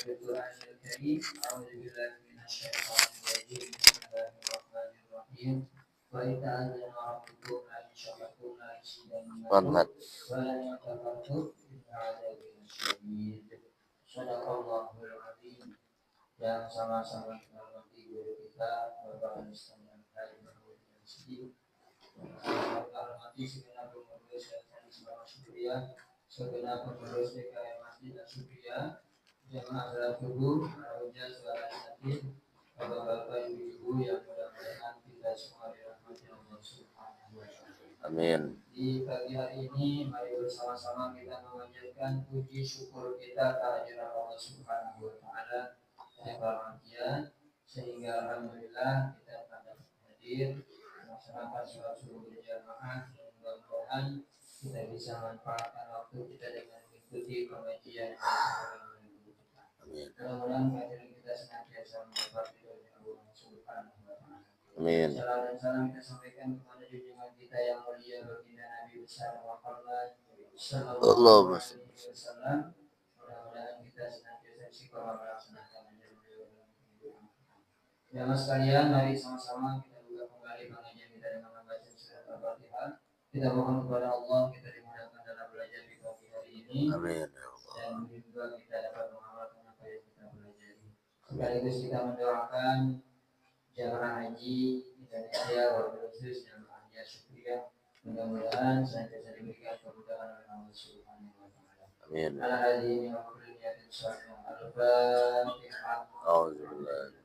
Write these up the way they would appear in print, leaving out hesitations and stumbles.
Muhammad. Yang sama-sama kita hormati guru kita Bapak Ustaz hormati segenap pengurus dan selama syukuria segenap pengurus DKM Masjid dan Syukuria jamaah salat subuh hujah suara sakit bapak-bapak ibu-ibu yang mudah-mudahan kita semua dirahmati Allah Subhanahu wa taala. Amin. Di pagi hari ini mari bersama-sama kita memanjatkan puji syukur kita kehadirat Allah Subhanahu wa taala yang berbahagia sehingga alhamdulillah kita dapat hadir melaksanakan sholat subuh berjamaah dan mudah-mudahan kita bisa manfaatkan waktu kita dengan mengikuti pengajian mudah-mudahan kehadiran kita senantiasa mendapat ridho Allah Subhanahu wa taala. Amin. Salam dan salam kita sampaikan kepada junjungan kita yang mulia baginda Nabi besar Muhammad sallallahu alaihi wasallam. Mudah-mudahan kita senantiasa istiqomah melaksanakan jamaah sekalian, mari sama-sama kita buka kembali pengajian kita dengan membaca surat Al-Fatihah. Kita mohon kepada Allah kita dimudahkan dalam belajar di pagi hari ini. Amin. Dan juga kita dapat mengamalkan apa yang kita pelajari. Sekaligus kita mendoakan jamaah haji Indonesia wabil khusus jamaah haji Syukriyah. Mudah-mudahan senantiasa diberikan kemudahan oleh Allah Subhanahu wa taala. Amin. Al-Hadi wa kulliyatin sallallahu Al-Fatihah. Auzubillahi.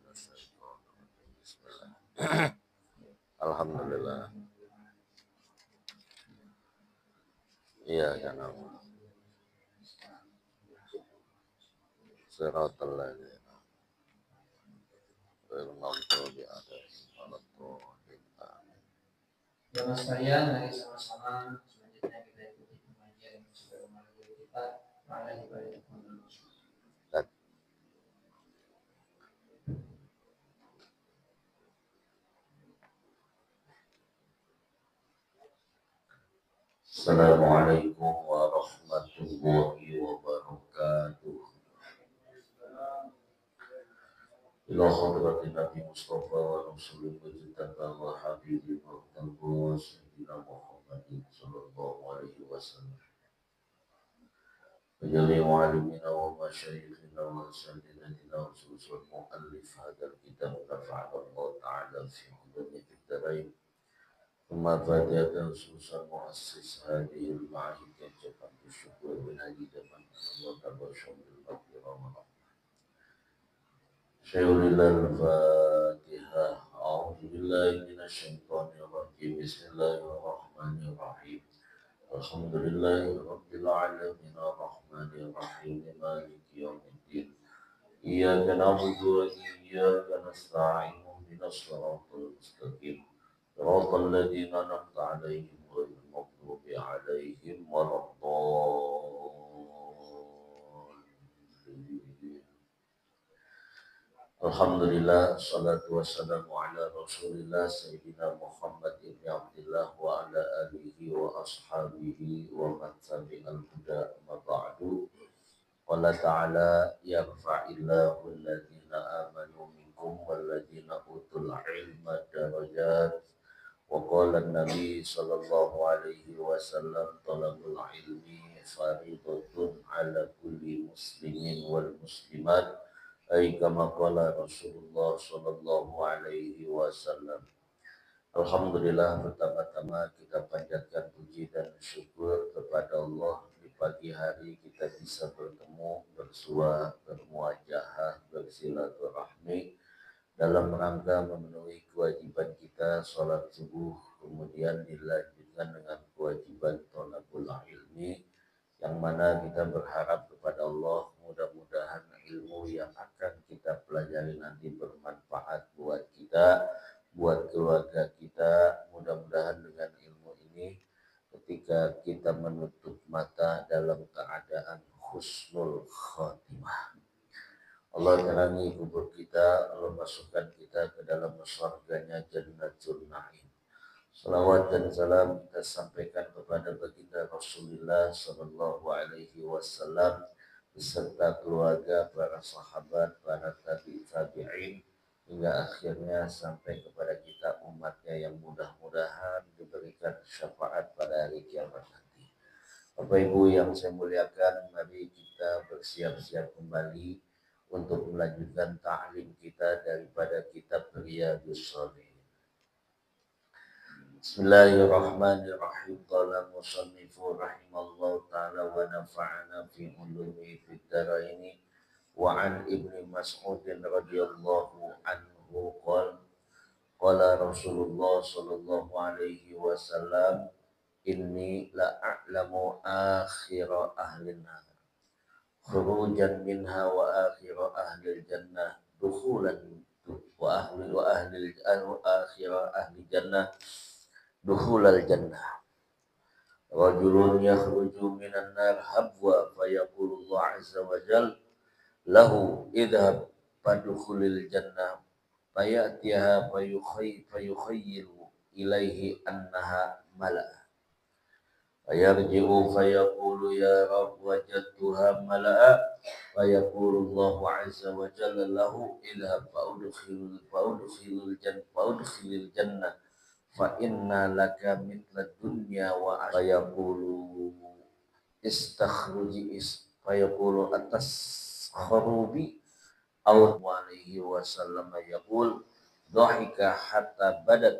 Alhamdulillah. Iya kan Allah. Siratal ladzina al-maghdubi alaihim waladdallin. Jamaah sekalian, mari sama-sama selanjutnya kita ikuti pengajian yang sudah melalui kita pada ibadah Assalamualaikum warahmatullahi wabarakatuh. Ila hadratin Nabi Mustafa wa Rasulul Mujtaba wa Habibi Muqtaba Sayyidina Muhammadin sallallahu alaihi wasallam. Wajali wa'alimina wa masyayikhina wa asadidatina wa susul mu'allif hadal kitab nafa'ala Allah ta'ala fi hududnya fitarain. Fatihah khususan muassis hadhil ma'ahid yang cepat bersyukur berhaji depan Allah tabarsyamil maghfirah. Syai'ulillahil Fatihah. A'udzubillahi minasyaitonir rajim. Bismillahirrahmanirrahim. Alhamdulillahi rabbil alamin arrahmanir rahim maliki yaumiddin. Iyyaka na'budu wa iyyaka nasta'in ihdinas siratal mustaqim. صراط الذين أنعمت عليهم غير المغضوب عليهم ولا الضالين. Alhamdulillah, salatu wassalamu ala Rasulillah Sayyidina Muhammad ibn Abdillah wa ala alihi wa ashabihi wa man tabi'al huda ma ba'du. Qala ta'ala yarfa'illahu alladhina amanu minkum walladhina utul ilma darajat. Wa qala an-nabi sallallahu alaihi wasallam talabul ilmi faridatun ala kulli muslimin wal muslimat ay kama qala Rasulullah sallallahu alaihi wasallam. Alhamdulillah, pertama-tama kita panjatkan puji dan syukur kepada Allah di pagi hari kita bisa bertemu, bersua, bermuajahah, bersilaturahmi dalam rangka memenuhi kewajiban kita sholat subuh, kemudian dilanjutkan dengan kewajiban thalabul ilmi, yang mana kita berharap kepada Allah mudah-mudahan ilmu yang akan kita pelajari nanti bermanfaat buat kita, buat keluarga kita. Mudah-mudahan dengan ilmu ini ketika kita menutup mata dalam keadaan husnul khotimah, Allah terangi kubur kita, Allah masukkan kita ke dalam surganya Jannatul Na'im. Salawat dan salam kita sampaikan kepada baginda Rasulullah sallallahu alaihi wasallam beserta keluarga, para sahabat, para tabi'in, hingga akhirnya sampai kepada kita umatnya yang mudah-mudahan diberikan syafaat pada hari kiamat nanti. Bapak Ibu yang saya muliakan, mari kita bersiap-siap kembali untuk melanjutkan ta'lim kita daripada kitab Riyadhus Shalihin. Bismillahirrahmanirrahim. Qala musannifu rahimallahu ta'ala wa nafa'ana fi ulumihi fid dharaini wa an Ibnu Mas'ud radhiyallahu anhu qala Rasulullah sallallahu alaihi wasallam inni la a'lamu akhira ahli nar khurujan minha wa akhira ahli jannah dukhulan wa akhira ahli jannah dukhulal jannah. Rajulun yakhruju minan nar habwa fayaqulu Allah azza wa jal lahu idhab fadkhulil jannah fayatiha fayukhayyilu ilaihi annaha mala'a fayarji'u fayaqulu ya rab wajadtuha mala'a fayaqulu Allah azza wa jalla lahu idhab fa'udkhilil jannah fa inna laka mithla dunya wa ayaqulu istakhruji fayaqulu ataskhrubi aw alaihi wasallam yaqul dhahika hatta badat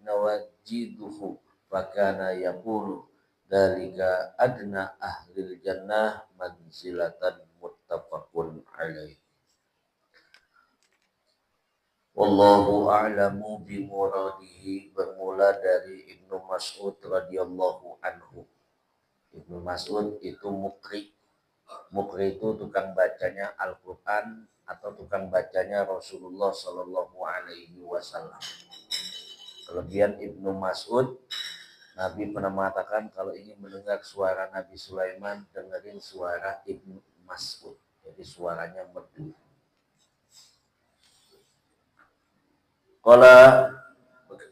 nawajiduhu fakana yaqulu dalika adna ahlil jannah manzilatan muttafaqun alaihi. Wallahu a'lamu bimuradihi. Bermula dari Ibnu Mas'ud radhiyallahu anhu. Ibnu Mas'ud itu mukri. Mukri itu tukang bacanya Al-Quran atau tukang bacanya Rasulullah sallallahu alaihi wasallam. Kelebihan Ibnu Mas'ud, Nabi pernah mengatakan kalau ingin mendengar suara Nabi Sulaiman, dengerin suara Ibnu Mas'ud. Jadi suaranya merdu. Qala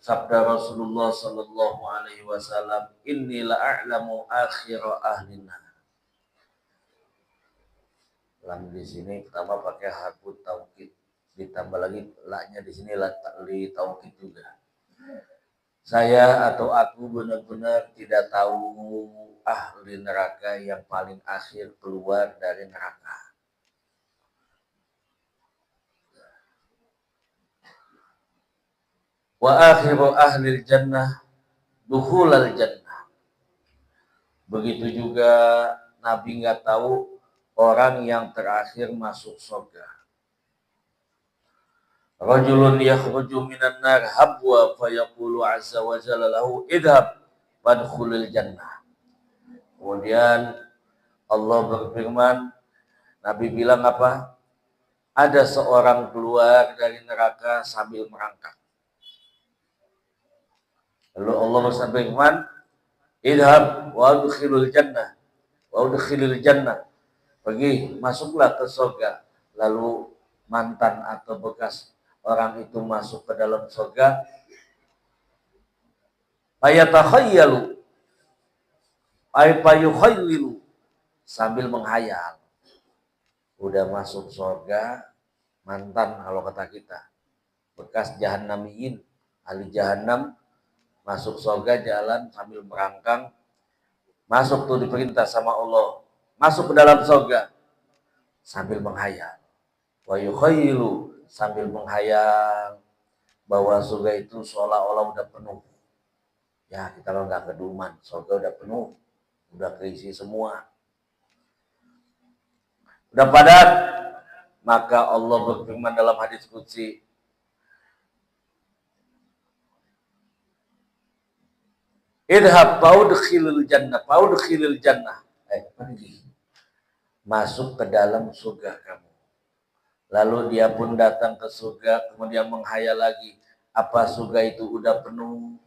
sabda Rasulullah sallallahu alaihi wasallam, inni la a'lamu akhira ahlina. Lam di sini pertama pakai harfu taukid, ditambah lagi la-nya di sini la li taukid juga. Saya atau aku benar-benar tidak tahu ahli neraka yang paling akhir keluar dari neraka. Wa akhiru ahlil jannah dukhulal jannah. Begitu juga Nabi nggak tahu orang yang terakhir masuk surga. Rajulun yakhruju minan nar habwa fayaqulu azza wa jalla lahu idhab fadkhulil jannah. Kemudian Allah berfirman, Nabi bilang apa? Ada seorang keluar dari neraka sambil merangkak. Lalu Allah berfirman, idhab wa udkhilul jannah. Wa udkhilil jannah. Pergi, masuklah ke surga. Lalu mantan atau bekas orang itu masuk ke dalam surga. Ayatakhayyalu. Aypayukhayyilu. Sambil menghayal. Udah masuk surga, mantan kalau kata kita. Bekas jahannamiyin, ahli jahannam. Masuk surga jalan sambil merangkang. Masuk tuh diperintah sama Allah. Masuk ke dalam surga. Sambil menghayal. Wa yukhayyilu. Sambil menghayal. Bahwa surga itu seolah-olah udah penuh. Ya kita kalau nggak keduman. Surga udah penuh. Udah keisi semua. Udah padat. Maka Allah berfirman dalam hadis qudsi. Idhab faudkhilil jannah, faudkhilil jannah. Pergi. Masuk ke dalam surga kamu. Lalu dia pun datang ke surga, kemudian menghayal lagi. Apa surga itu udah penuh?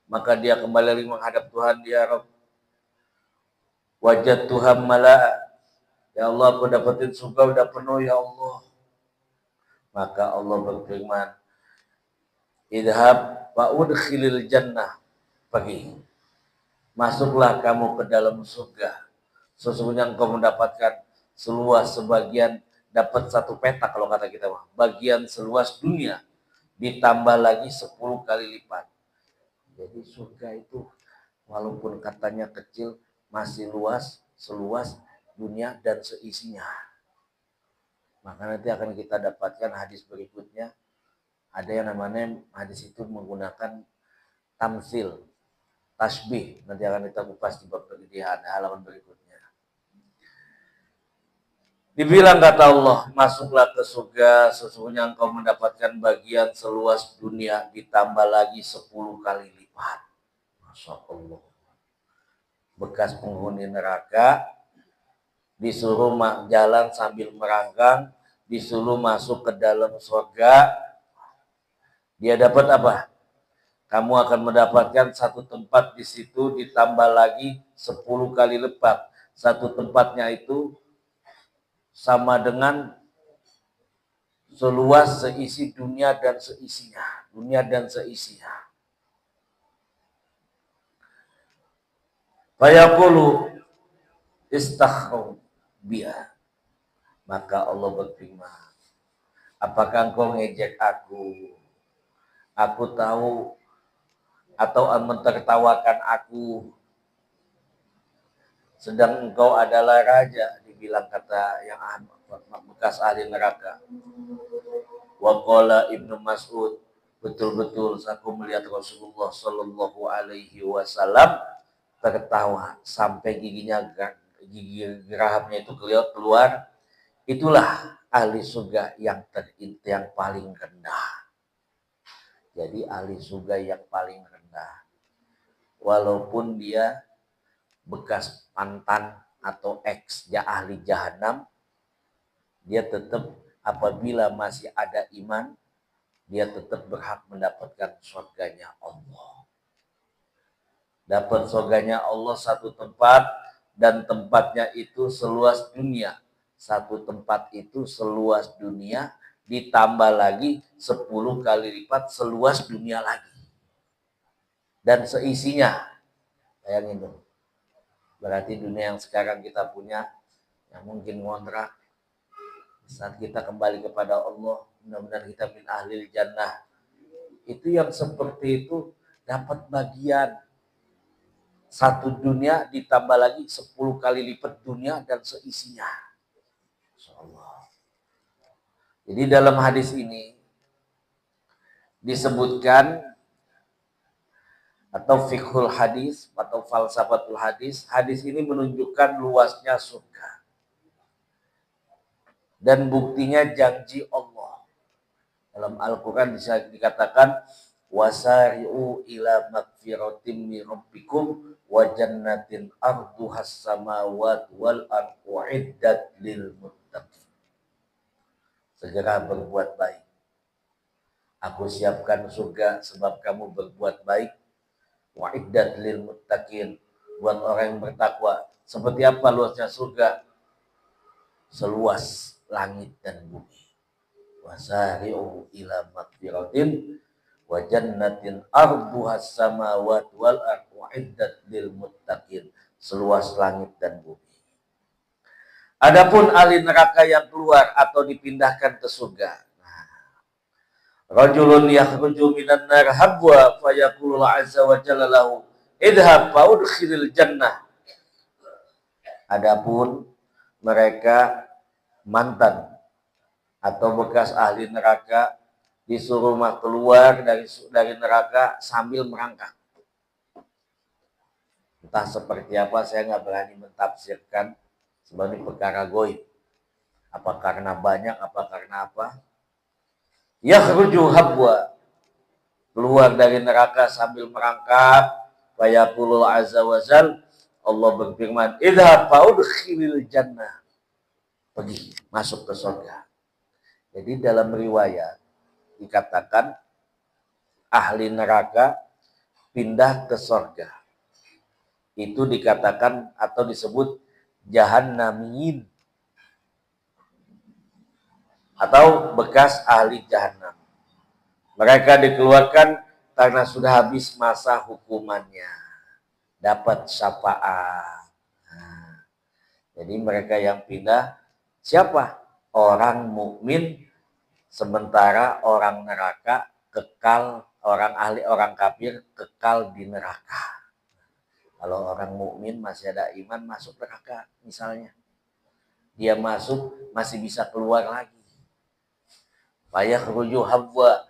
Maka dia kembali lagi menghadap Tuhan, ya Rabb. Wajad Tuhan mala'a. Ya Allah, aku dapetin surga udah penuh, ya Allah. Maka Allah berfirman, idhab faudkhilil jannah. Pergi. masuklah kamu ke dalam surga. Sesungguhnya engkau mendapatkan seluas sebagian, dapat satu petak kalau kata kita, bagian seluas dunia, ditambah lagi 10 kali lipat. Jadi surga itu walaupun katanya kecil, masih luas, seluas dunia dan seisinya. Maka nanti akan kita dapatkan hadis berikutnya. Ada yang namanya hadis itu menggunakan tamsil, tasbih. Nanti akan kita kupas di halaman berikutnya. Dibilang kata Allah, masuklah ke surga, sesungguhnya engkau mendapatkan bagian seluas dunia ditambah lagi 10 kali lipat. Masya Allah. Bekas penghuni neraka disuruh jalan sambil merangkang, disuruh masuk ke dalam surga. Dia dapat apa? Kamu akan mendapatkan satu tempat di situ ditambah lagi 10 kali lipat. Satu tempatnya itu sama dengan seluas seisi dunia dan seisinya. Dunia dan seisinya. Fayaqulu istakhru biha. Maka Allah berfirman, apakah engkau ngejek aku? Aku tahu atau mentertawakan aku, sedang engkau adalah raja, dibilang kata yang bekas ahli neraka. Wa qala Ibnu Mas'ud, betul-betul aku melihat Rasulullah Shallallahu Alaihi Wasallam tertawa sampai gigi gerahapnya itu keluar. Itulah ahli surga yang paling rendah. Jadi ahli surga yang paling rendah, walaupun dia bekas mantan atau ex ahli jahanam, dia tetap apabila masih ada iman, dia tetap berhak mendapatkan surganya Allah. Dapat surganya Allah satu tempat, dan tempatnya itu seluas dunia. Satu tempat itu seluas dunia, ditambah lagi 10 kali lipat seluas dunia lagi. Dan seisinya. Bayangin dong. Berarti dunia yang sekarang kita punya, yang mungkin ngontrak, saat kita kembali kepada Allah, mudah-mudahan kita min ahlil jannah. Itu yang seperti itu dapat bagian satu dunia ditambah lagi 10 kali lipat dunia dan seisinya. Insyaallah. Jadi dalam hadis ini disebutkan, atau fiqhul hadis atau falsafatul hadis, hadis ini menunjukkan luasnya surga. Dan buktinya janji Allah. Dalam Al-Quran bisa dikatakan, wasari'u ila magfiratim min rabbikum wa jannatin arduhas samawat wal ardu iddat lil muttaqin. Segera berbuat baik. Aku siapkan surga sebab kamu berbuat baik. Wa iddat lil muttaqin, buat orang yang bertakwa. Seperti apa luasnya surga? Seluas langit dan bumi. Wasari'u ila magfiratin wa jannatin arduhas samawat wal ardu iddat lil muttaqin. Seluas langit dan bumi. Adapun ahli neraka yang keluar atau dipindahkan ke surga. Rajulun yakhruju minan nar habwa fayaqulu azza wa jalla lahu idhab faudkhilil jannah. Adapun mereka mantan atau bekas ahli neraka disuruh keluar dari neraka sambil merangkak. Entah seperti apa, saya nggak berani mentafsirkan, sebab ini perkara goib. Apa karena banyak, apa karena apa? Yakhruju habwa, keluar dari neraka sambil merangkak. Fayaqulul azza wa jal, Allah berfirman, idhab faudkhilil jannah. Pergi, masuk ke surga. Jadi dalam riwayat dikatakan ahli neraka pindah ke surga. Itu dikatakan atau disebut jahannamiyin atau bekas ahli jahannam. Mereka dikeluarkan karena sudah habis masa hukumannya. dapat syafaat. Nah, jadi mereka yang pindah siapa? Orang mukmin, sementara orang neraka kekal, orang ahli orang kafir kekal di neraka. Kalau orang mukmin masih ada iman masuk neraka misalnya, dia masuk masih bisa keluar lagi. Fayakhruju habwa,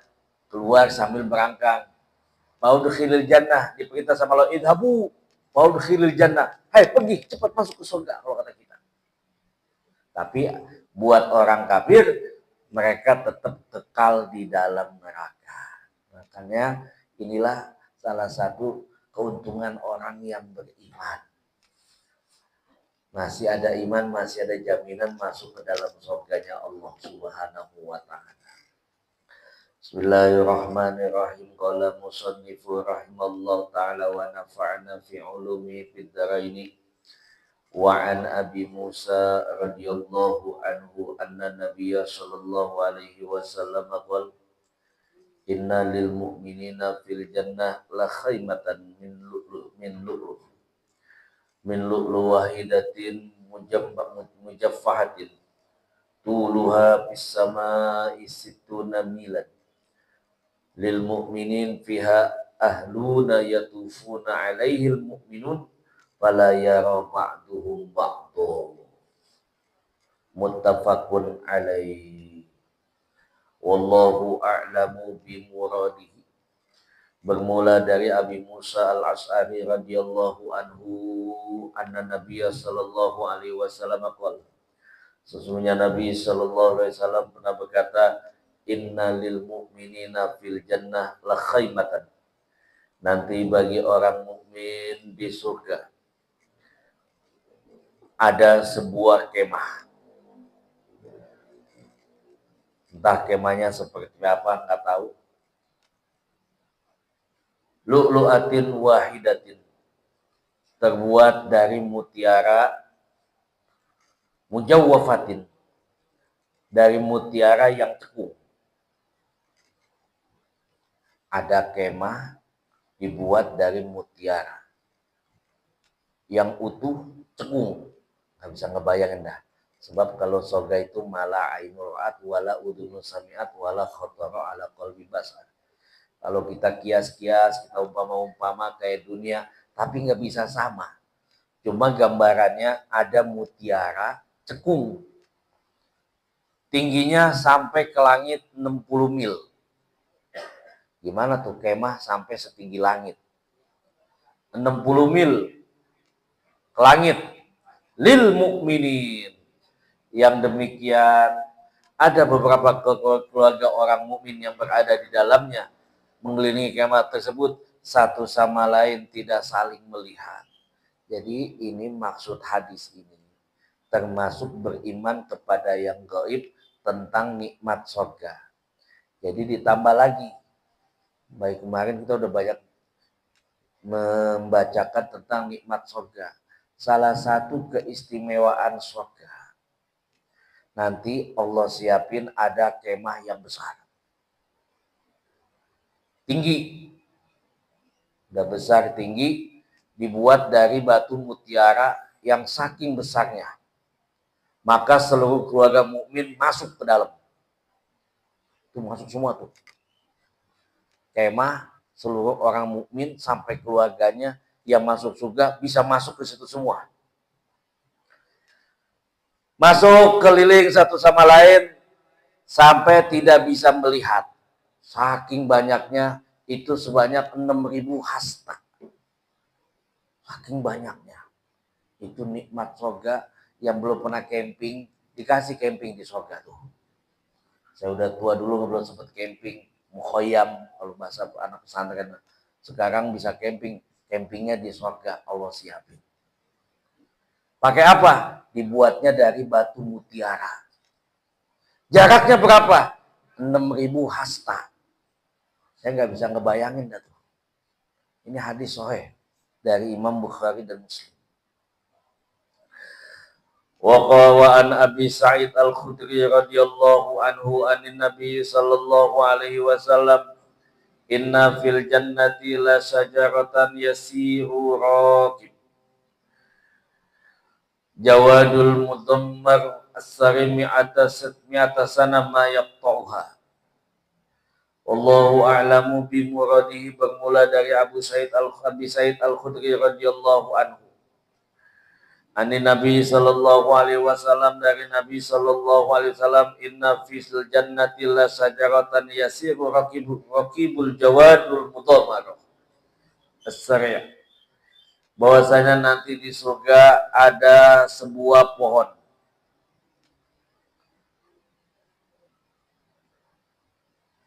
keluar sambil berangkang. Mau dukhilil jannah, diperintah sama Allah, idhabu mau dukhilil jannah, hai pergi cepat masuk ke surga kalau kata kita. Tapi buat orang kafir mereka tetap kekal di dalam neraka. Makanya inilah salah satu keuntungan orang yang beriman. Masih ada iman, masih ada jaminan masuk ke dalam surganya Allah Subhanahu wa ta'ala. Bismillahirrahmanirrahim. Qala musannifu rahimallahu ta'ala wa nafa'na fi ulumi fid dharaini. Wa an Abi Musa radhiyallahu anhu anna Nabiyya sallallahu alaihi wasallam qala inna lil mu'minina fil jannah la khaymatan min lu'lu wahidatin mujaffahatin tuluha bis sama'i sittuna milan lil mu'minin fiha ahluna yatufuna alaihi al mu'minun fala yara ba'duhum ba'dhu muttafaqun alaihi wallahu a'lamu bi muradihi. Bermula dari Abi Musa al-Ash'ari radhiyallahu anhu anna Nabiya sallallahu alaihi wasallam qala, sesungguhnya Nabi sallallahu alaihi wasallam pernah berkata, inna lil mu'minina fil jannah la khaymatan, nanti bagi orang mukmin di surga ada sebuah kemah. Entah kemahnya seperti apa enggak tahu. Lu'lu'atin wahidatin, terbuat dari mutiara, mujawwafatin, dari mutiara yang cekung. Ada kemah dibuat dari mutiara yang utuh, cekung. Nggak bisa ngebayangin dah. Sebab kalau surga itu mala ainul ra'at wala udhunu sami'at wala khatara ala qalbi basar. Kalau kita kias-kias, kita umpama-umpama kayak dunia, tapi nggak bisa sama. Cuma gambarannya ada mutiara cekung. Tingginya sampai ke langit 60 mil. Gimana tuh kemah sampai setinggi langit? 60 mil ke langit. Lil mukminin. Yang demikian ada beberapa keluarga orang mukmin yang berada di dalamnya, mengelilingi kemah tersebut, satu sama lain tidak saling melihat. Jadi ini maksud hadis ini, termasuk beriman kepada yang gaib tentang nikmat surga. Jadi ditambah lagi, baik kemarin kita udah banyak membacakan tentang nikmat surga. Salah satu keistimewaan surga, nanti Allah siapin ada kemah yang besar, tinggi, udah besar tinggi, dibuat dari batu mutiara yang saking besarnya, maka seluruh keluarga mukmin masuk ke dalam. Itu masuk semua tuh. Kemah seluruh orang mukmin sampai keluarganya yang masuk surga bisa masuk ke situ semua. Masuk keliling satu sama lain sampai tidak bisa melihat. Saking banyaknya, itu sebanyak 6.000 hasta. Saking banyaknya. Itu nikmat surga. Yang belum pernah camping, dikasih camping di surga tuh. Saya udah tua dulu belum sempat camping, mukhoyam kalau bahasa anak pesantren. Sekarang bisa camping, campingnya di surga Allah siapin. Pakai apa? Dibuatnya dari batu mutiara. Jaraknya berapa? 6.000 hasta. Saya nggak bisa ngebayangin dah tuh. Ini hadis sahih dari Imam Bukhari dan Muslim. Wa an Abi Sa'id Al-Khudri radhiyallahu anhu anin Nabi sallallahu alaihi wasallam Inna fil jannati la syajaratan yasiru raqib jawadul mudammar as-sarimi mi'ata sana ma yaqta'uha. Wallahu a'lamu bi muradihi. Bermula dari Abu Sa'id Al-Khudri radhiyallahu anhu. Ani Nabi sallallahu alaihi wasallam, dari Nabi sallallahu alaihi wasallam, inna fil jannati la sajaratan yasiru raqibul jawadul mudammar as-sari'. Bahwasanya nanti di surga ada sebuah pohon.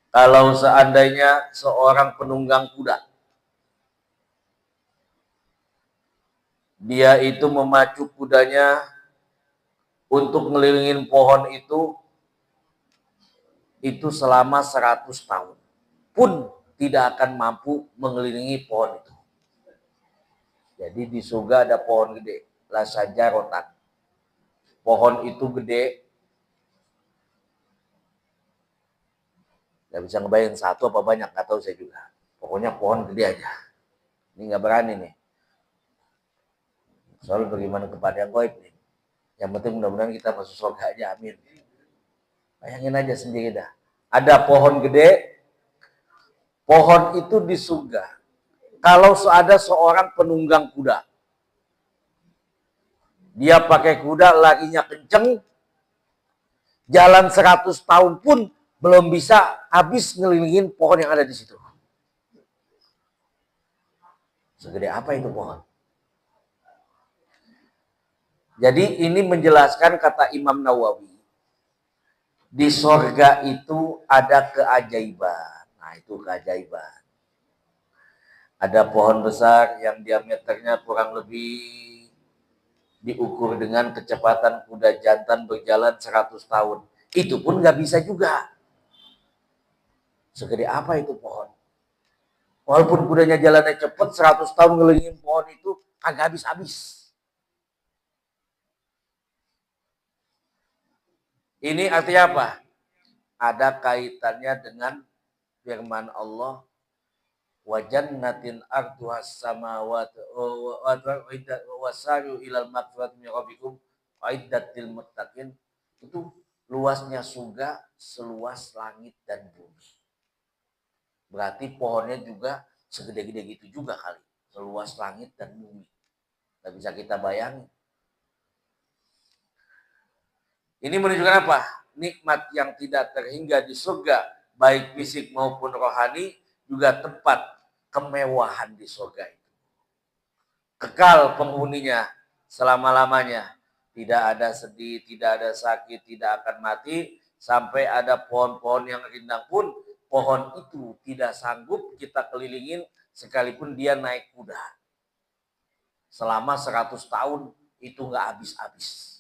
Kalau seandainya seorang penunggang kuda, dia itu memacu kudanya untuk ngelilingin pohon itu selama 100 tahun pun tidak akan mampu mengelilingi pohon itu. Jadi di surga ada pohon gede, la sajarotan. Pohon itu gede, nggak bisa ngebayang satu apa banyak, nggak tahu saya juga. Pokoknya pohon gede aja. Ini nggak berani nih. Soal bagaimana kepada yang gaib nih. Yang penting mudah-mudahan kita masuk surga aja, amin. Bayangin aja sendiri dah. Ada pohon gede, pohon itu di surga. Kalau ada seorang penunggang kuda, dia pakai kuda, laginya kenceng, jalan 100 tahun pun belum bisa habis ngelilingin pohon yang ada di situ. Segede apa itu pohon? Jadi ini menjelaskan kata Imam Nawawi, di sorga itu ada keajaiban. Nah itu keajaiban. Ada pohon besar yang diameternya kurang lebih diukur dengan kecepatan kuda jantan berjalan 100 tahun. Itu pun nggak bisa juga. Segede apa itu pohon? Walaupun kudanya jalannya cepat, 100 tahun ngelilingin pohon itu kagak habis-habis. Ini artinya apa? Ada kaitannya dengan firman Allah, wa jannatin arduhas samawati wasaru ilal maghfirati min rabbikum aiddatil muttaqin. Itu luasnya surga seluas langit dan bumi. Berarti pohonnya juga segede-gede gitu juga kali, seluas langit dan bumi. Nggak bisa kita bayangin. Ini menunjukkan apa? Nikmat yang tidak terhingga di surga, baik fisik maupun rohani, juga tempat kemewahan di surga itu. Kekal penghuninya selama-lamanya. Tidak ada sedih, tidak ada sakit, tidak akan mati. Sampai ada pohon-pohon yang rindang pun, pohon itu tidak sanggup kita kelilingin sekalipun dia naik kuda. Selama 100 tahun itu nggak habis-habis.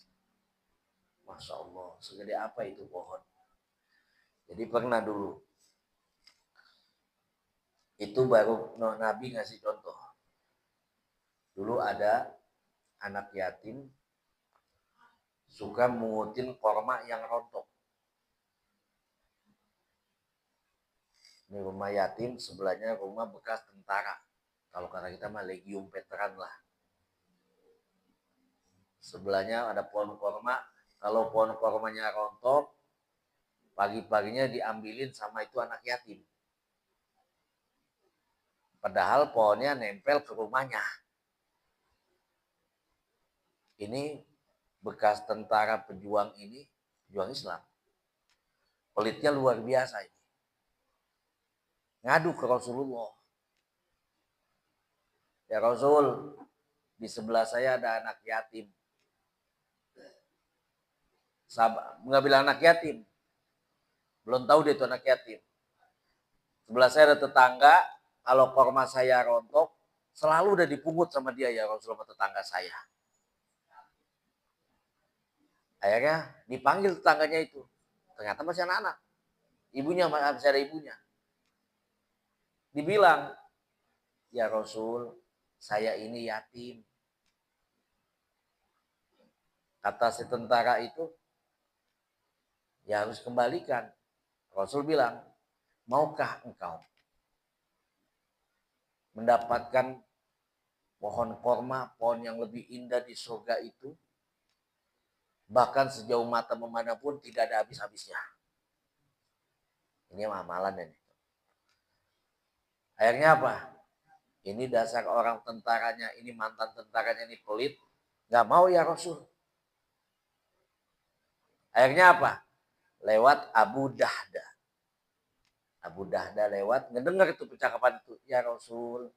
Masya Allah, segede apa itu pohon. Jadi pernah dulu, itu baru Nabi ngasih contoh. Dulu ada anak yatim suka mengutin korma yang rontok. Ini rumah yatim, sebelahnya rumah bekas tentara. Kalau kata kita mah legium veteran lah. Sebelahnya ada pohon korma. Kalau pohon kormanya rontok, pagi-paginya diambilin sama itu anak yatim. Padahal pohonnya nempel ke rumahnya. Ini bekas tentara pejuang ini, pejuang Islam. Pelitnya luar biasa ini. Ngadu ke Rasulullah. Ya Rasul, di sebelah saya ada anak yatim. Nggak bilang anak yatim. Belum tahu dia itu anak yatim. Sebelah saya ada tetangga, kalau korma saya rontok, selalu udah dipungut sama dia ya Rasulullah, tetangga saya. Akhirnya dipanggil tetangganya itu. Ternyata masih anak-anak. Ibunya masih ada ibunya. Dibilang, ya Rasul, saya ini yatim. Kata si tentara itu, ya harus kembalikan. Rasul bilang, maukah engkau mendapatkan pohon korma, pohon yang lebih indah di surga itu, bahkan sejauh mata memandang pun tidak ada habis-habisnya. Ini amalan ini. Akhirnya apa? Ini dasar orang tentaranya, ini mantan tentaranya ini pelit, nggak mau ya Rasul. Akhirnya apa? Lewat Abu Dahda. Abu Dahda lewat, ngedengar itu percakapan itu. Ya Rasul,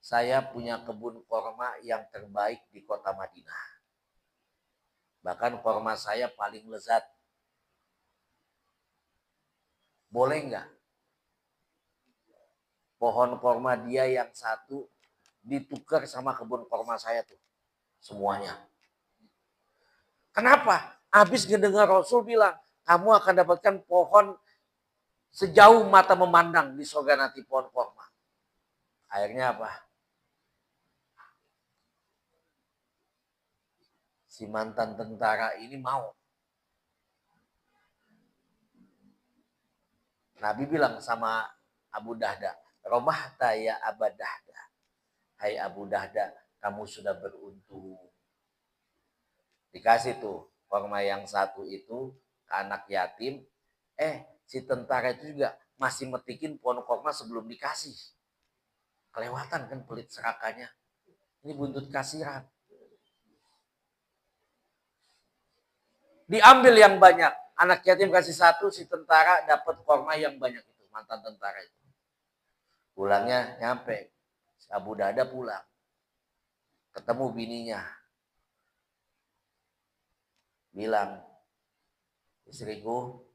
saya punya kebun korma yang terbaik di kota Madinah. Bahkan korma saya paling lezat. Boleh nggak pohon korma dia yang satu ditukar sama kebun korma saya tuh? Semuanya. Kenapa? Habis ngedengar Rasul bilang, kamu akan dapatkan pohon sejauh mata memandang di surga nanti, pohon korma. Akhirnya apa? Si mantan tentara ini mau. Nabi bilang sama Abu Dahda, Romahta ya Abu Dahda. Hai Abu Dahda, kamu sudah beruntung. Dikasih tuh korma yang satu itu ke anak yatim. Si tentara itu juga masih metikin pohon korma sebelum dikasih. Kelewatan kan pelit serakanya. Ini buntut kasihan. Diambil yang banyak. Anak yatim kasih satu, si tentara dapat korma yang banyak itu. Mantan tentara itu. Pulangnya nyampe. Abu Dada pulang. Ketemu bininya. Bilang, istriku,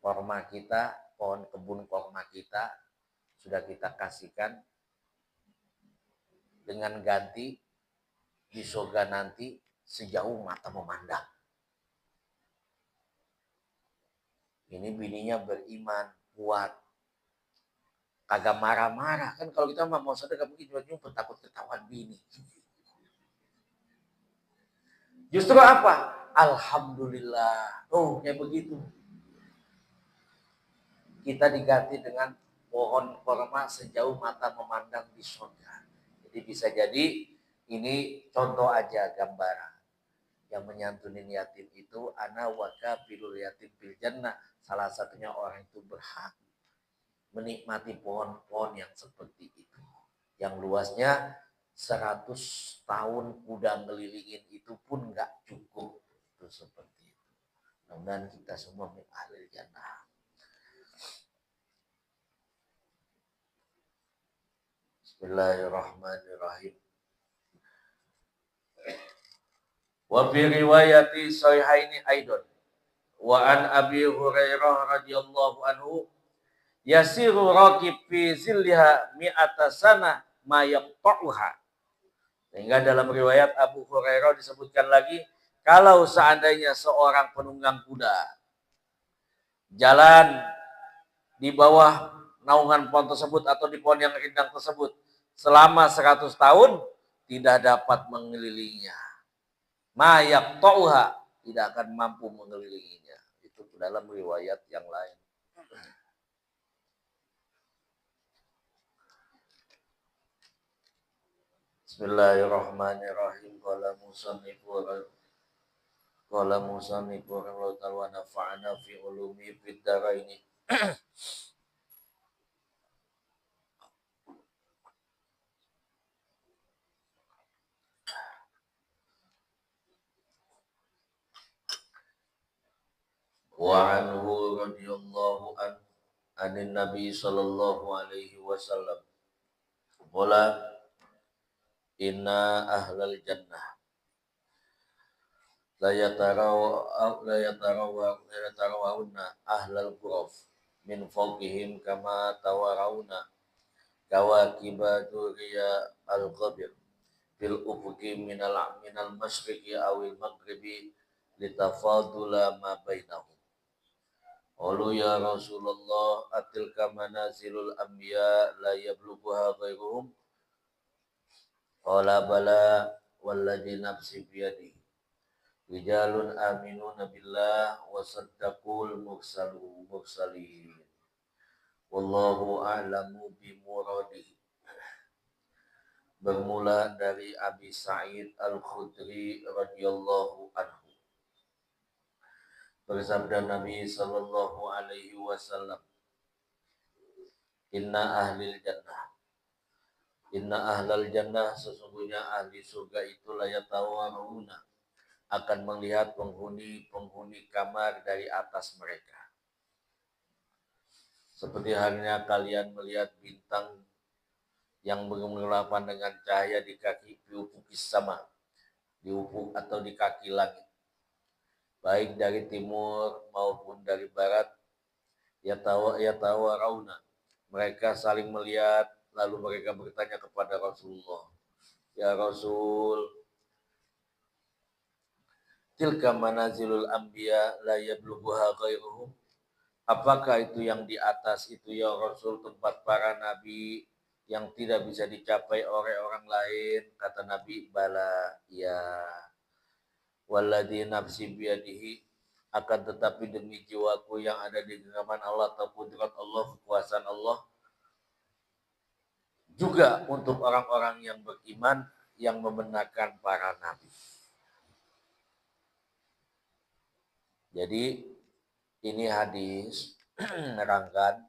korma kita, pohon kebun korma kita, sudah kita kasihkan dengan ganti di surga nanti sejauh mata memandang. Ini bininya beriman, kuat. Kagak marah-marah. Kan kalau kita mau sedekah mungkin cuma takut ketahuan bini. Justru apa? Alhamdulillah. Oh, kayak begitu. Kita diganti dengan pohon korma sejauh mata memandang di surga. Jadi bisa jadi ini contoh aja gambaran. Yang menyantunin yatim itu ana waka bilul yatim bil jannah. Salah satunya orang itu berhak menikmati pohon-pohon yang seperti itu. Yang luasnya 100 tahun kuda ngelilingin itu pun nggak cukup. Itu seperti itu. Mudah-mudahan kita semua min ahli jannah. Bismillahirrahmanirrahim. Wa fi riwayati sahihaini aidon. Wa an Abi Hurairah radhiyallahu anhu yasiru raqib fi zilliha mi'ata sana ma yaqta'uha. Sehingga dalam riwayat Abu Hurairah disebutkan lagi, kalau seandainya seorang penunggang kuda jalan di bawah naungan pohon tersebut atau di pohon yang rindang tersebut selama 100 tahun tidak dapat mengelilinginya. Ma yaqta'uha, tidak akan mampu mengelilinginya. Itu dalam riwayat yang lain. Bismillahirrahmanirrahim. Qala musannifu wa nafa'ana fi ulumi fid daraini. Wa anhu radhiyallahu anin nabi sallallahu alaihi wasallam qala inna ahlal jannah la yatarawawna ahlal ghuraf min fawqihim kama tawarawna kawakiba duriya al-ghabir fil ufuqi minal masyriqi awil maghribi litafadula ma bainahum. Qalu ya Rasulullah atilka manazilul anbiya la yablughuha ghairuhum. Qala bala walladzi nafsi biyadihi rijalun aminuna billah wa saddaqul mursalin. Wallahu a'lamu bimuradihi. Bermula dari Abi Sa'id Al-Khudri radhiyallahu anhu. Bersabda Nabi sallallahu alaihi wasallam, Inna ahlil jannah. Inna ahlal jannah, sesungguhnya ahli surga itu layatawaruna, akan melihat penghuni kamar dari atas mereka. Seperti halnya kalian melihat bintang yang bergelapan dengan cahaya di ufuk sama, di ufuk atau di kaki langit, baik dari timur maupun dari barat. Yatawarawna, mereka saling melihat, lalu mereka bertanya kepada Rasulullah, ya Rasul, tilka manazilul anbiya la yablughuha ghairuhum. Apakah itu yang di atas itu ya Rasul, tempat para nabi yang tidak bisa dicapai oleh orang lain? Kata Nabi, bala, ya. Walladzi nafsi biyadihi, akan tetapi demi jiwaku yang ada di genggaman Allah atau kudrat Allah, kekuasaan Allah, juga untuk orang-orang yang beriman yang membenarkan para nabi. Jadi ini hadis menerangkan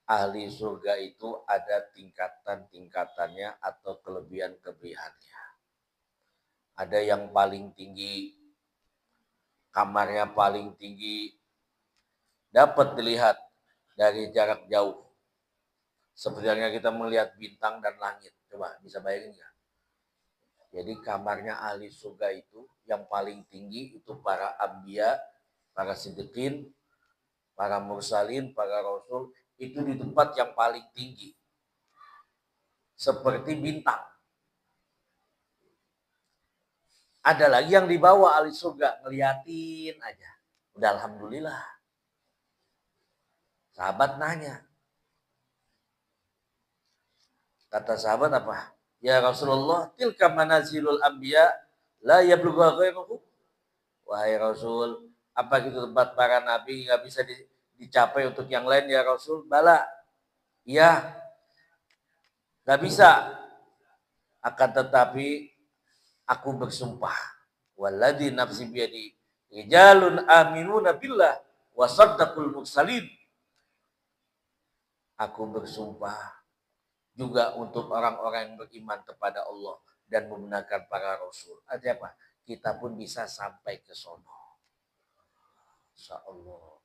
ahli surga itu ada tingkatan-tingkatannya atau kelebihan-kelebihannya. Ada yang paling tinggi, kamarnya paling tinggi, dapat dilihat dari jarak jauh. Seperti kita melihat bintang dan langit. Coba bisa bayangin nggak? Jadi kamarnya ahli surga itu yang paling tinggi itu para anbiya, para siddiqin, para mursalin, para rasul, itu di tempat yang paling tinggi. Seperti bintang. Ada lagi yang dibawa ahli surga, ngeliatin aja. Udah alhamdulillah. Sahabat nanya. Kata sahabat apa? Ya Rasulullah, tilka manazilul anbiya la yablugha ghairuhu. Wahai Rasul, apa itu tempat para nabi nggak bisa dicapai untuk yang lain ya Rasul? Bala. Iya. Nggak bisa. Akan tetapi aku bersumpah, walladzi nafsi biyadi, rijalun aminuna billah wa saddaqul mursalin. Aku bersumpah juga untuk orang-orang yang beriman kepada Allah dan membenarkan para rasul. Ada apa? Kita pun bisa sampai ke sono. Insya Allah.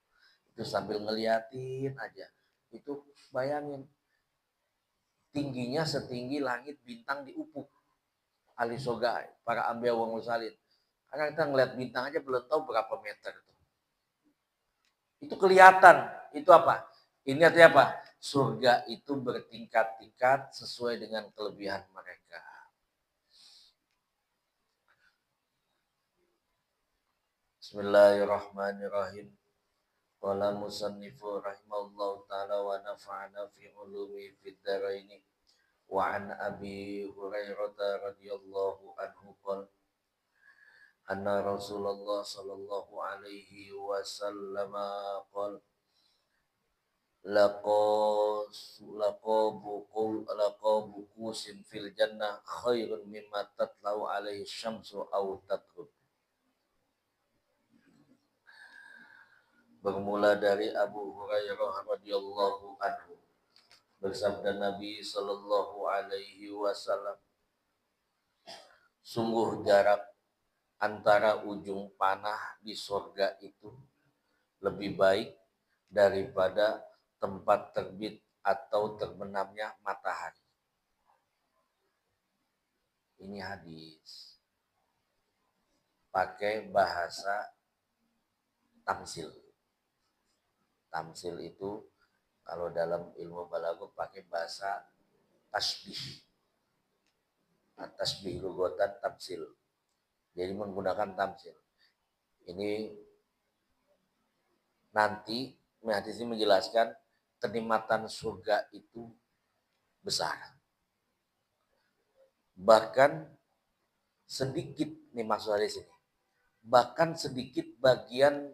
Itu sambil ngeliatin aja. Itu bayangin. Tingginya setinggi langit bintang di ufuk. Ahli surga, para anbiya wa mursalin. Karena kita ngeliat bintang aja belum tahu berapa meter. Itu kelihatan. Itu apa? Ini artinya apa? Surga itu bertingkat-tingkat sesuai dengan kelebihan mereka. Bismillahirrahmanirrahim. Qala musannifu rahimallahu ta'ala wa nafa'ana fi ulumi fid dharaini. Wa an Abi Hurairah radhiyallahu anhu qala anna Rasulullah sallallahu alaihi wasallam qala laqabu kusin fil jannah khairun mimma tatlau alaihi syamsu aw tatrub. Bermula dari Abu Hurairah radhiyallahu anhu, bersabda Nabi sallallahu alaihi wasallam, sungguh jarak antara ujung panah di surga itu lebih baik daripada tempat terbit atau terbenamnya matahari. Ini hadis pakai bahasa tamsil. Tamsil itu kalau dalam ilmu balaghah pakai bahasa tasbih. Tasbih lugatan tamsil. Jadi menggunakan tamsil. Ini nanti hadis ini menjelaskan kenikmatan surga itu besar. Bahkan sedikit nih maksud hadis ini. bahkan sedikit bagian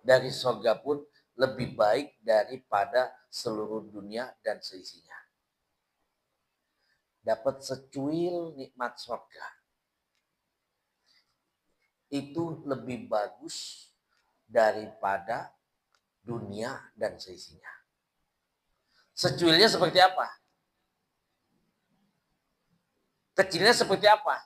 dari surga pun lebih baik daripada seluruh dunia dan seisinya. Dapat secuil nikmat surga itu lebih bagus daripada dunia dan seisinya. Secuilnya seperti apa? Kecilnya seperti apa?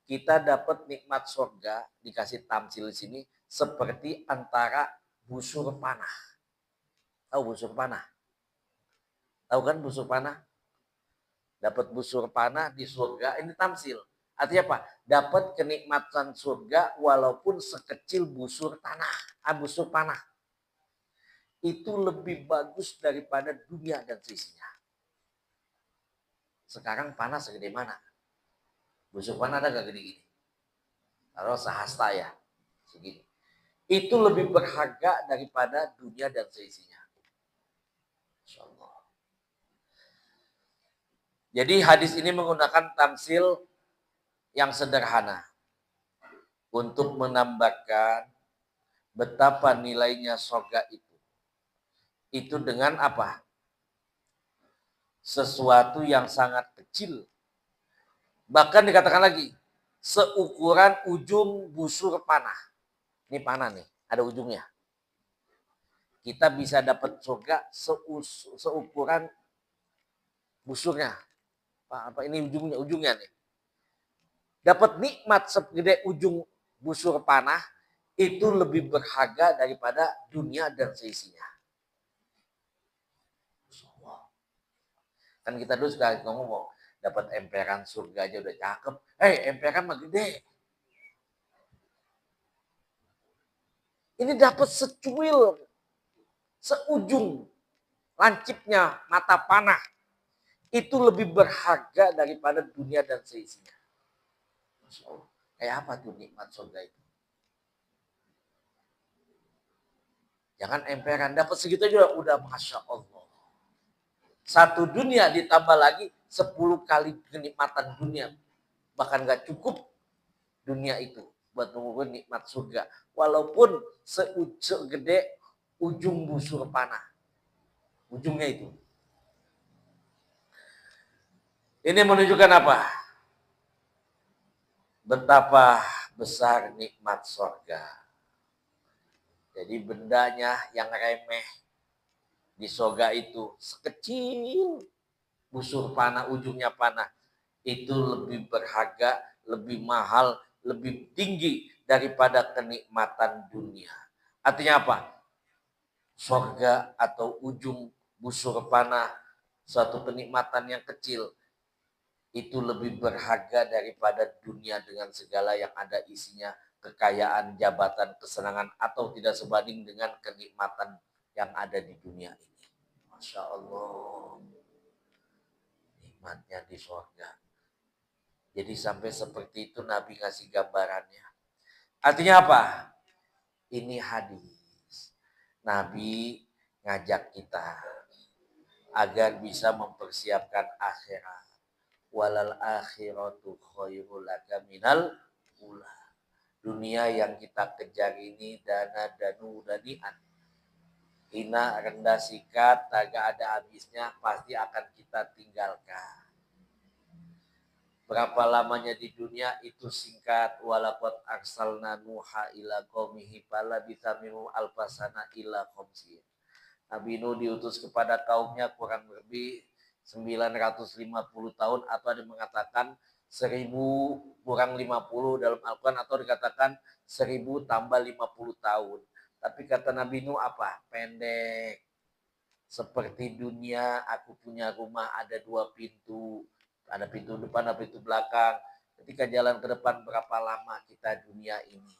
Kita dapat nikmat surga, dikasih tamsil di sini, seperti antara busur panah. Tahu busur panah? Tahu kan busur panah? Dapat busur panah di surga, ini tamsil. Artinya apa? Dapat kenikmatan surga walaupun sekecil busur tanah, busur panah. Itu lebih bagus daripada dunia dan seisinya. Sekarang panah segede mana? Busur panah ada gak gede gini? Kalau sehasta ya, segini. Itu lebih berharga daripada dunia dan seisinya. Insyaallah. Jadi hadis ini menggunakan tamsil yang sederhana untuk menambahkan betapa nilainya surga itu. Itu dengan apa? Sesuatu yang sangat kecil. Bahkan dikatakan lagi, seukuran ujung busur panah. Ini panah nih, ada ujungnya. Kita bisa dapat surga seukuran busurnya. Apa ini ujungnya nih. Dapat nikmat segede ujung busur panah itu lebih berharga daripada dunia dan seisinya. Kan kita dulu sekali ngomong dapat emperan surga aja udah cakep. Emperan mah gede. Ini dapat secuil, seujung lancipnya mata panah. Itu lebih berharga daripada dunia dan seisinya. Kayak apa tuh nikmat surga itu? Jangan emperan, dapat segitu aja udah Masya Allah. Satu dunia ditambah lagi 10 kali kenikmatan dunia. Bahkan gak cukup dunia itu buat mengukur nikmat surga. Walaupun segede ujung busur panah. Ujungnya itu. Ini menunjukkan apa? Betapa besar nikmat surga. Jadi bendanya yang remeh di surga itu sekecil busur panah, ujungnya panah. Itu lebih berharga, lebih mahal, lebih tinggi daripada kenikmatan dunia. Artinya apa? Surga atau ujung busur panah, suatu kenikmatan yang kecil, itu lebih berharga daripada dunia dengan segala yang ada isinya, kekayaan, jabatan, kesenangan, atau tidak sebanding dengan kenikmatan yang ada di dunia ini. Masya Allah. Nikmatnya di surga. Jadi sampai seperti itu Nabi ngasih gambarannya. Artinya apa? Ini hadis. Nabi ngajak kita agar bisa mempersiapkan akhirat. Walal akhiratu khairul laka minal ula. Dunia yang kita kejar ini dana danu danian. Hina rendah sikat, tak ada habisnya, pasti akan kita tinggalkan. Berapa lamanya di dunia itu singkat. Walaqad arsalna nuha ila qaumihi falabitha minhum alfasana ila khamsin. Nabi Nuh diutus kepada kaumnya kurang lebih 950 tahun, atau ada yang mengatakan 1000 kurang 50 dalam Al-Quran, atau dikatakan 1000 tambah 50 tahun. Tapi kata Nabi Nuh apa? Pendek. Seperti dunia, aku punya rumah ada 2 pintu. Ada pintu depan, ada pintu belakang. Ketika jalan ke depan, berapa lama kita dunia ini.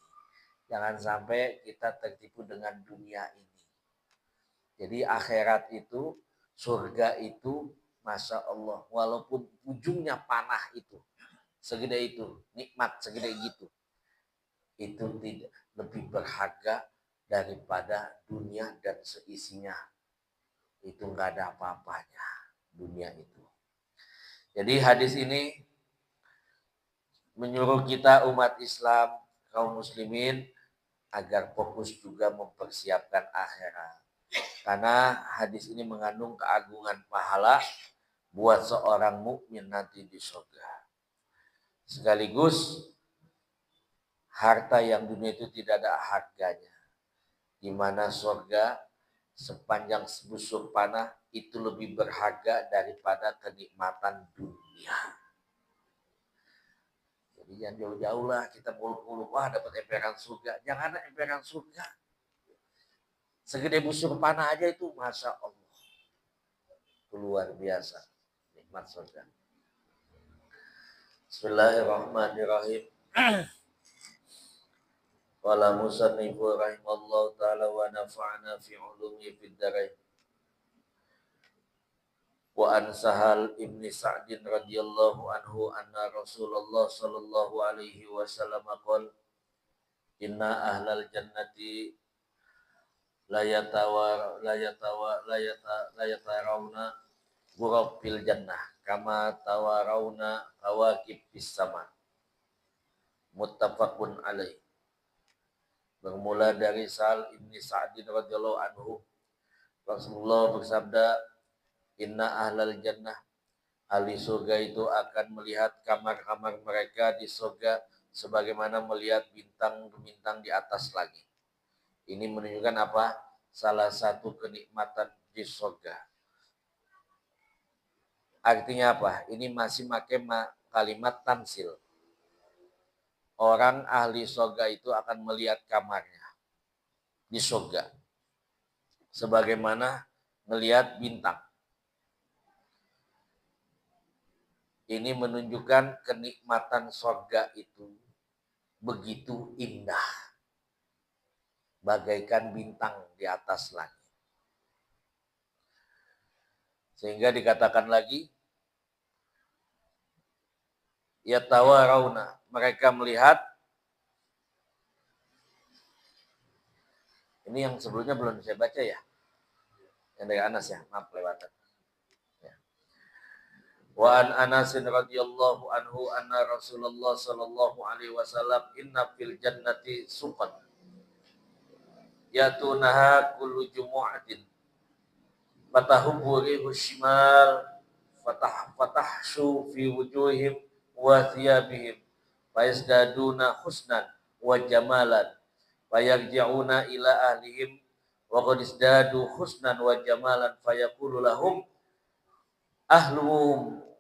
Jangan sampai kita tertipu dengan dunia ini. Jadi akhirat itu, surga itu, Masya Allah. Walaupun ujungnya panah itu, segede itu, nikmat segede gitu. Itu tidak lebih berharga daripada dunia dan seisinya. Itu nggak ada apa-apanya dunia itu. Jadi hadis ini menyuruh kita umat Islam, kaum muslimin agar fokus juga mempersiapkan akhirat. Karena hadis ini mengandung keagungan pahala buat seorang mukmin nanti di surga. Sekaligus harta yang dunia itu tidak ada harganya. Di mana surga sepanjang sebusur panah itu lebih berharga daripada kenikmatan dunia. Jadi jangan jauh-jauh lah kita muluk-muluk, wah dapat emperan surga. Jangan ada emperan surga. Segede busur panah aja itu Masya Allah. Itu luar biasa. Nikmat surga. Bismillahirrahmanirrahim. Qala musannifu rahimallahu ta'ala wa nafa'ana fi ulumi fid darain. Wa an Sahal ibn Sa'din radhiyallahu anhu anna Rasulullah sallallahu alaihi wasallam qala inna ahlal jannati la yatarawna ghurafil jannah kama tawarawna kawakib fis sama. Muttafaqun alaih. Bermula dari Sahal ibn Sa'din radhiyallahu anhu, Rasulullah bersabda, inna ahlal jannah, ahli surga itu akan melihat kamar-kamar mereka di surga sebagaimana melihat bintang-bintang di atas langit. Ini menunjukkan apa? Salah satu kenikmatan di surga. Artinya apa? Ini masih pakai kalimat tamsil. Orang ahli surga itu akan melihat kamarnya di surga sebagaimana melihat bintang. Ini menunjukkan kenikmatan surga itu begitu indah, bagaikan bintang di atas langit. Sehingga dikatakan lagi, yatawarawna, mereka melihat. Ini yang sebelumnya belum saya baca ya, yang dari Anas ya, maaf kelewatan. Wa an Anas radhiyallahu anhu anna Rasulullah sallallahu alaihi wasallam inna fil jannati suqan yatunaha kullu jumu'atin fatahubbu rihu shimal fatahshu fi wujuhim wa thiyabihim fayazdaduna husnan wa jamalan fayarji'una ila ahlihim wa qad izdadu husnan wa jamalan fayaqulu lahum ahluhum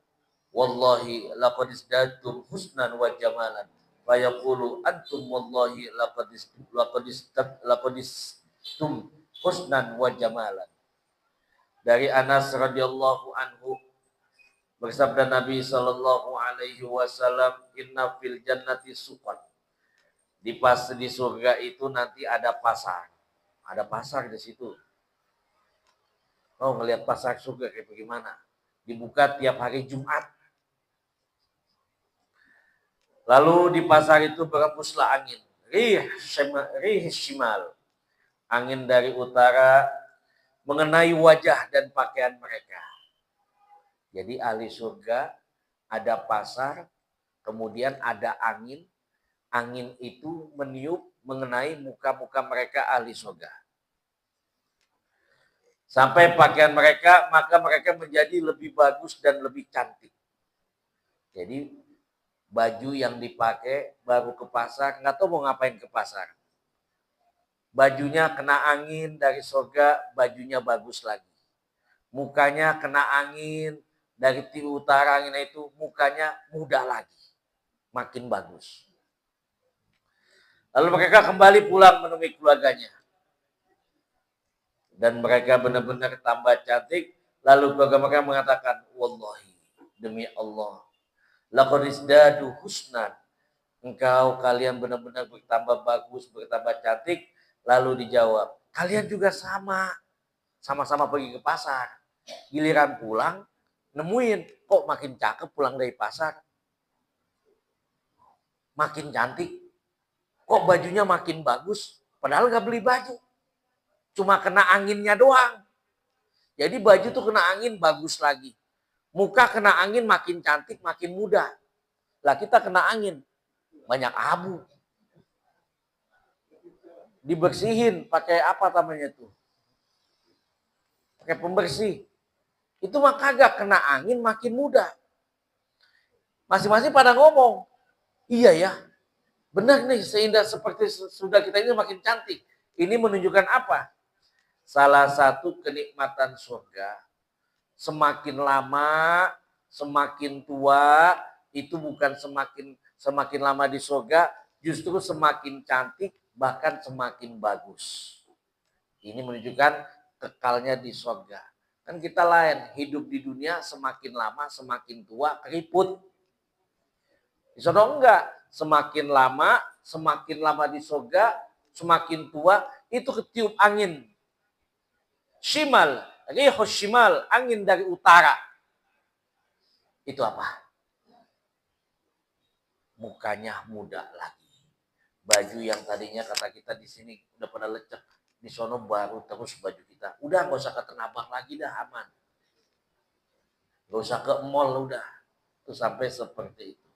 wallahi laqad izdadtum husnan wa jamalan fa yaqulu antum wallahi laqad istum husnan wa jamalan. Dari Anas radhiyallahu anhu bersabda Nabi sallallahu alaihi wasallam, inna fil jannati suqan. Di surga itu nanti ada pasar. Ada pasar di situ. Oh, ngelihat pasar surga kayak bagaimana? Dibuka tiap hari Jumat. Lalu di pasar itu berhembuslah angin, rih shimal, angin dari utara mengenai wajah dan pakaian mereka. Jadi ahli surga ada pasar, kemudian ada angin, angin itu meniup mengenai muka-muka mereka ahli surga. Sampai pakaian mereka, maka mereka menjadi lebih bagus dan lebih cantik. Jadi baju yang dipakai baru ke pasar, nggak tahu mau ngapain ke pasar. Bajunya kena angin dari surga, bajunya bagus lagi. Mukanya kena angin dari timur utara, angin itu mukanya muda lagi, makin bagus. Lalu mereka kembali pulang menemui keluarganya. Dan mereka benar-benar tambah cantik. Lalu keluarga mereka mengatakan, wallahi, demi Allah, laqad izdadu husnan. Kalian benar-benar bertambah bagus, bertambah cantik. Lalu dijawab, kalian juga sama. Sama-sama pergi ke pasar. Giliran pulang, nemuin, kok makin cakep pulang dari pasar. Makin cantik. Kok bajunya makin bagus, padahal gak beli baju. Cuma kena anginnya doang. Jadi baju tuh kena angin bagus lagi. Muka kena angin makin cantik, makin muda. Lah kita kena angin, banyak abu. dibersihin pakai apa namanya tuh? Pakai pembersih. Itu mah kagak kena angin makin muda. Masing-masing pada ngomong, iya ya, benar nih seindah seperti sudah kita ini makin cantik. Ini menunjukkan apa? Salah satu kenikmatan surga, semakin lama, semakin tua, itu bukan semakin lama di surga, justru semakin cantik, bahkan semakin bagus. Ini menunjukkan kekalnya di surga. Kan kita lain, hidup di dunia semakin lama, semakin tua, keriput. Di sana enggak, semakin lama di surga, semakin tua, itu ketiup angin. Shimal, rihus shimal, angin dari utara. Itu apa? Mukanya muda lagi. Baju yang tadinya kata kita di sini udah pada lecek, di sono baru terus baju kita. Udah nggak usah ke Tanah Abang lagi dah, aman. Nggak usah ke mall udah. Itu sampai seperti itu.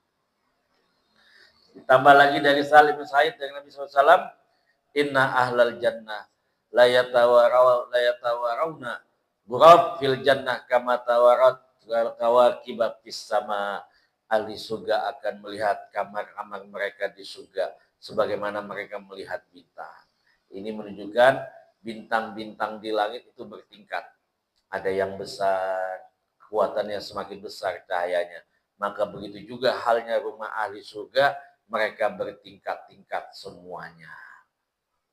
Ditambah lagi dari Salim bin Sa'id dari Nabi SAW, inna ahlal jannah la yatawarawna ghurab fil jannah kama tawarat kawakib fis sama. Ahli surga akan melihat kamar-kamar mereka di surga sebagaimana mereka melihat bintang. Ini menunjukkan bintang-bintang di langit itu bertingkat. Ada yang besar, kekuatannya semakin besar cahayanya. Maka begitu juga halnya rumah ahli surga, mereka bertingkat-tingkat semuanya.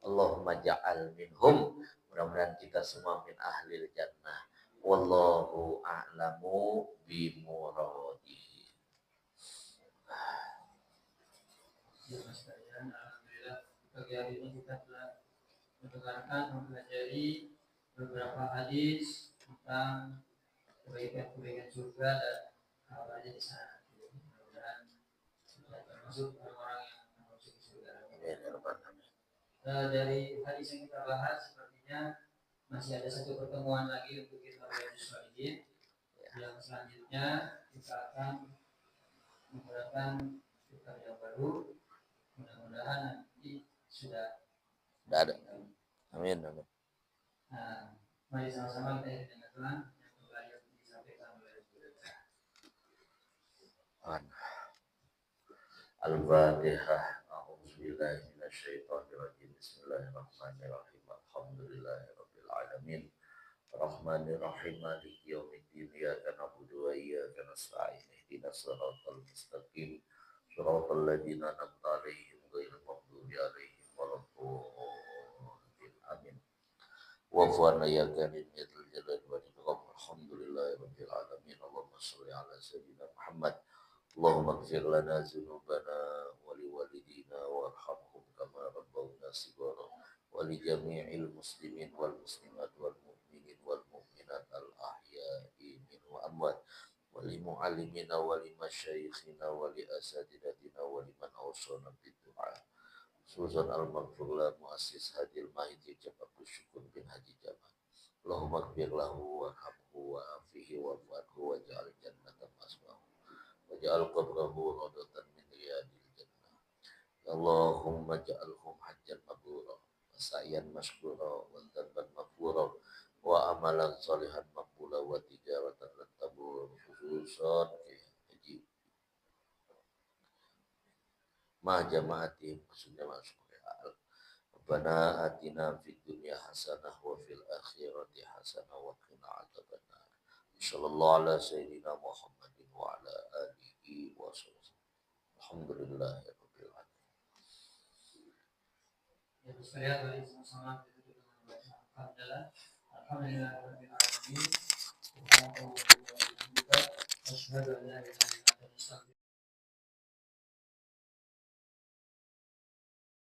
Allahumma ja'al minhum. Mudah-mudahan kita semua min ahlil jannah. Wallahu a'lamu bimuradi. Alhamdulillah pagi hari ini kita telah mendengarkan mempelajari beberapa hadis tentang kebaikan-kebaikan surga dan hal-halnya di sana. Mudah-mudahan kita termasuk orang-orang yang masuk surga. Dari hadis yang kita bahas, sepertinya masih ada satu pertemuan lagi untuk kita belajar yang selanjutnya kita akan menggunakan kitab yang baru. Mudah-mudahan nanti sudah ada. Amin. Amin. Nah, mari sama-sama kita dengan Tuhan yang kembali disampaikan oleh Al-Fatihah. A'udzubillahi minasyaitonirrajim. Bismillahirrahmanirrahim. Alhamdulillahirabbil alamin. Rahmanirrahim. Maliki yaumiddin. Iyyaka na'budu wa iyyaka nasta'in. Ihdinas siratal mustaqim. Shiratal ladzina an'amta 'alaihim ghairil maghdubi 'alaihim waladdallin. Amin. Wa fa'alna ya karim ya dzal jalali wal ikram. Alhamdulillahirabbil alamin. Allahumma shalli ala sayyidina Muhammad. Allahumma ighfir lana dzunubana wa liwalidina warhamhum kama rabbawna shighara wa li jami'il muslimin wal muslimat wal mu'minin wal mu'minat al ahya'i minhum wa amwat wa li mu'allimina wa li masyayikhina wa li asatidatina wa liman awsana bid du'a. Suzan al-maghfur la muassis hadil mahidi jabaku syukur bin haji jaman. Allahumma ighfir lahu warhamhu wa afihi wa fa'hu wa ja'al jannatan maswahu wa ja'al qabrahu rawdatan min riyadil jannah. Ya Allahumma ja'alhum hajjan mabrura wa sa'yan mashkura wa dhanban maghfura wa amalan salihan maqbula wa tijaratan lan tabur khususan haji ma jama'atihim maksudnya masuk real. Rabbana atina fid dunya hasanah wa fil akhirati hasanah wa qina adzabannar. Sallallahu ala sayyidina Muhammadin wa ala alihi wa sahbihi. Alhamdulillahirabbil alamin. Ya, sekalian mari sama-sama kita duduk dengan membaca alhamdulillah. Alhamdulillahirabbil alamin. Subhanallah wa bihamdihi. Asyhadu an la ilaha illa anta